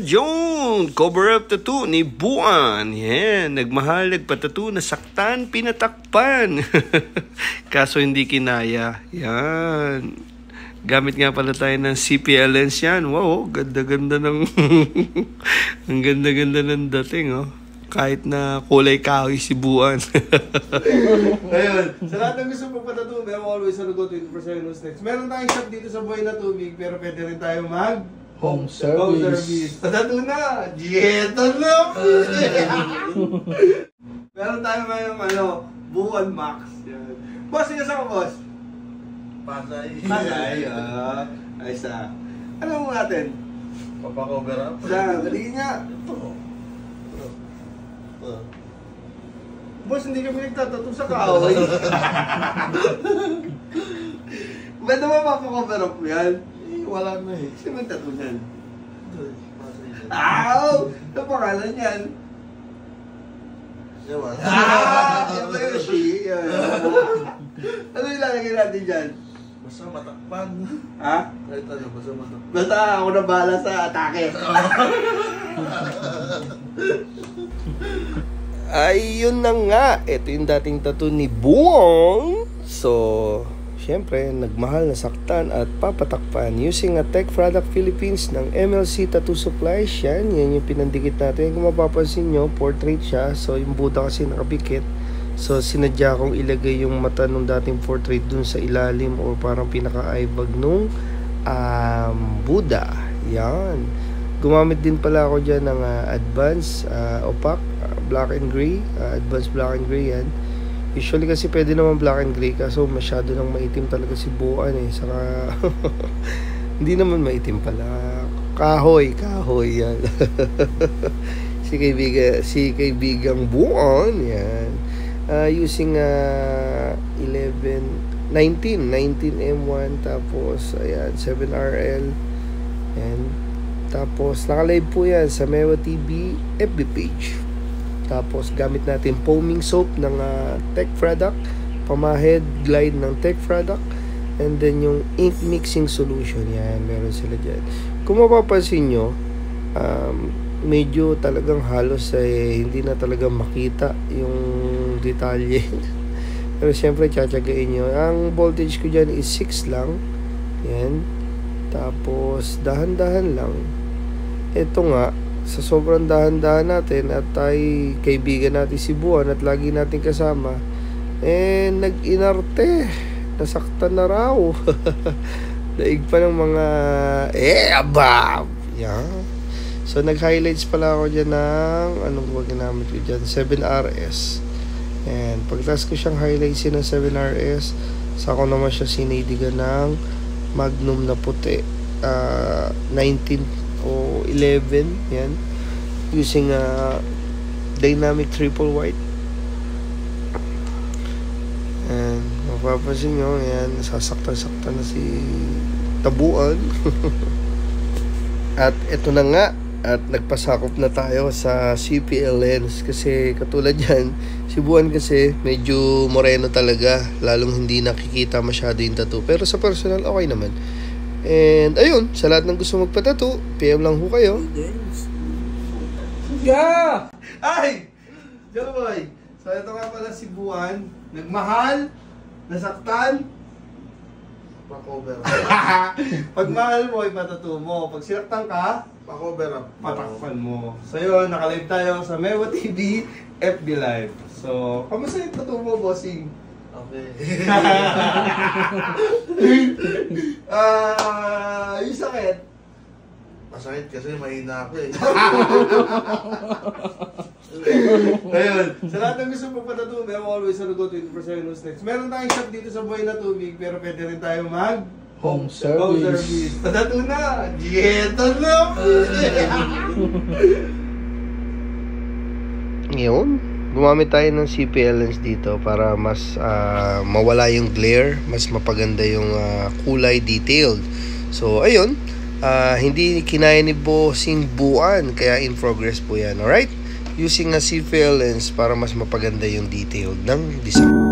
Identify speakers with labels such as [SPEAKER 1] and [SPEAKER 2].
[SPEAKER 1] June, cover up tattoo ni Buan. Yan, nagmahal, nagpatattoo, nasaktan, pinatakpan. Kaso hindi kinaya. Yan. Gamit nga pala tayo ng CPL lens yan. Wow, ganda-ganda ng ang ganda-ganda ng dating, oh. Kahit na kulay kahoy si Buan. Ayun, sa lahat ng gusto magpatattoo, meron always on the go 24/7 next. Meron tayong shop dito sa Buhay na Tubig, pero pwede rin tayo mag
[SPEAKER 2] home service.
[SPEAKER 1] Patattoo na! Dieto na! Meron tayo ngayong Buan Max. Yan. Boss, sino sa boss?
[SPEAKER 2] Pasay.
[SPEAKER 1] Pasay, ayos ah. Ano mo natin?
[SPEAKER 2] Papakover up.
[SPEAKER 1] Saan? Galigin nga.
[SPEAKER 2] Ito.
[SPEAKER 1] Boss, hindi kami nagtatattoo sa kahoy. Ba't naman papakover up mo yan?
[SPEAKER 2] Wala na eh.
[SPEAKER 1] Sino magtattoo yan?
[SPEAKER 2] Pasay.
[SPEAKER 1] Ow! Ano pangalan yan?
[SPEAKER 2] Ewan.
[SPEAKER 1] Ito yung she. Ano ilalagay natin dyan?
[SPEAKER 2] Basta matakpan.
[SPEAKER 1] Ha?
[SPEAKER 2] Kahit ano, basta matakpan.
[SPEAKER 1] Basta ako na bahala sa atake. Ayun na nga. Ito yung dating tattoo ni Buong. So, syempre, nagmahal, nasaktan at papatakpan using a Tech Product Philippines ng MLC Tattoo Supplies. Yan yung pinandikit natin. Kung mapapansin nyo, portrait siya. So, yung Buddha kasi nakabikit. So, sinadya kong ilagay yung mata nung dating portrait dun sa ilalim o parang pinaka-eyebag nung Buddha. Yan. Gumamit din pala ako dyan ng advanced opaque, black and gray. Advanced black and gray yan. Usually kasi pwede naman black and gray kaso masyado nang maitim talaga si Buan eh. Saka hindi naman maitim pala. Kahoy yan. si kaibigang Buan yan. Using 19 M1 tapos ayan 7RL and tapos naka-live po yan sa Mewa TV FB page. Tapos gamit natin foaming soap ng Tech Product, pamahid glide ng Tech Product, and then yung ink mixing solution yan, meron sila dyan. Kung mapapansin nyo, medyo talagang halos hindi na talaga makita yung detalye. Pero syempre tsatsagain nyo. Ang voltage ko dyan is 6 lang. Yan. Tapos dahan-dahan lang. Ito nga, sa sobrang dahan-dahan natin at tayo kaibigan natin si Buan at lagi natin kasama, nag-inarte. Nasaktan na raw. Daig pa ng mga abab. Yan. So, nag-highlights pala ako dyan ng, anong ba ginamit ko dyan? 7RS. And pagtas ko siyang highlights ng 7RS, saka ko naman siya sinaidigan ng Magnum na puti. 19 o 11. Yan. Using Dynamic Triple White. And mapapansin nyo, yan, sasaktan-saktan na si Tabuan. At ito na nga. At nagpasakop na tayo sa CPL lens kasi katulad yan, si Buan kasi medyo moreno talaga, lalong hindi nakikita masyado yung tattoo. Pero sa personal, okay naman. And ayun, sa lahat ng gusto magpa-tattoo, PM lang ho kayo.
[SPEAKER 2] Yeah!
[SPEAKER 1] Ay! Joy! So ito nga pala si Buan, nagmahal, nasaktan,
[SPEAKER 2] Pakover up.
[SPEAKER 1] pag mahal mo, ipatattoo mo. Pag sinaktan ka,
[SPEAKER 2] Pakover up.
[SPEAKER 1] patakpan mo. So yun, nakalive tayo sa Mewa TV FB Live. So, kamusta yung tattoo mo, bossing?
[SPEAKER 2] Okay.
[SPEAKER 1] Yung sakit.
[SPEAKER 2] Masakit kasi mahina ako eh.
[SPEAKER 1] Ayun, sa lahat ng gusto magpatattoo, meron always on the go 24/7 next. Meron tayong shop dito sa Buhay na Tubig, pero pwede rin tayo mag
[SPEAKER 2] Home
[SPEAKER 1] home service. Patattoo na! Dieto na! Yun. Gumamit tayo ng CPL lens dito para mas mawala yung glare, mas mapaganda yung kulay detailed. So, ayun. Hindi kinaya ni Bossing Buan, kaya in progress po yan. Alright? Using a CPL lens para mas mapaganda yung detailed ng design.